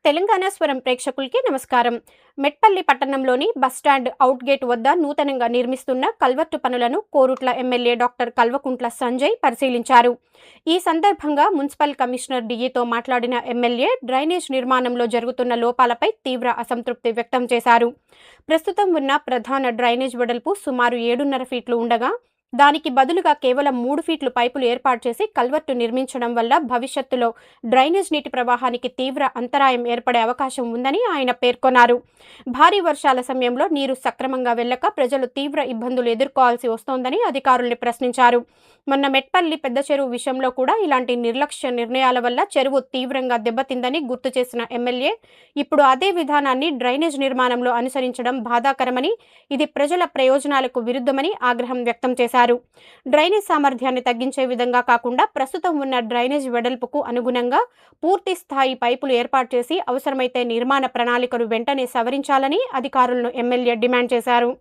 తెలంగాణ స్వరం ప్రేక్షకులకి నమస్కారం. మెట్పల్లి పట్టణంలోని బస్టాండ్ అవుట్ గేట్ వద్ద నూతనంగా నిర్మిస్తున్న కల్వర్టు పనులను కోరుట్ల ఎమ్మెల్యే డాక్టర్ కల్వకుంట్ల సంజయ్ పరిశీలించారు. ఈ సందర్భంగా మున్సిపల్ కమిషనర్ డిఈతో మాట్లాడిన ఎమ్మెల్యే డ్రైనేజ్ నిర్మాణంలో జరుగుతున్న లోపాలపై తీవ్ర అసంతృప్తి వ్యక్తం చేశారు. ప్రస్తుతం ఉన్న ప్రధాన డ్రైనేజ్ వెడల్పు సుమారు 7.5 ఫీట్లు ఉండగా దానికి బదులుగా కేవలం 3 ఫీట్లు పైపులు ఏర్పాటు చేసి కల్వర్టు నిర్మించడం వల్ల భవిష్యత్తులో డ్రైనేజ్ నీటి ప్రవాహానికి తీవ్ర అంతరాయం ఏర్పడే అవకాశం ఉందని ఆయన పేర్కొన్నారు. భారీ వర్షాల సమయంలో నీరు సక్రమంగా వెళ్లక ప్రజలు తీవ్ర ఇబ్బందులు ఎదుర్కోవాల్సి వస్తోందని అధికారుల్ని ప్రశ్నించారు. మొన్న మెట్పల్లి పెద్ద చెరువు విషయంలో కూడా ఇలాంటి నిర్లక్ష్య నిర్ణయాల వల్ల చెరువు తీవ్రంగా దెబ్బతిందని గుర్తు చేసిన ఎమ్మెల్యే ఇప్పుడు అదే విధానాన్ని డ్రైనేజ్ నిర్మాణంలో అనుసరించడం బాధాకరమని, ఇది ప్రజల ప్రయోజనాలకు విరుద్ధమని ఆగ్రహం వ్యక్తం చేశారు. డ్రైనేజ్ సామర్థ్యాన్ని తగ్గించే విధంగా కాకుండా ప్రస్తుతం ఉన్న డ్రైనేజ్ వెడల్పుకు అనుగుణంగా పూర్తి స్థాయి పైపులు ఏర్పాటు చేసి అవసరమైతే నిర్మాణ ప్రణాళికను వెంటనే సవరించాలని అధికారులను ఎమ్మెల్యే డిమాండ్ చేశారు.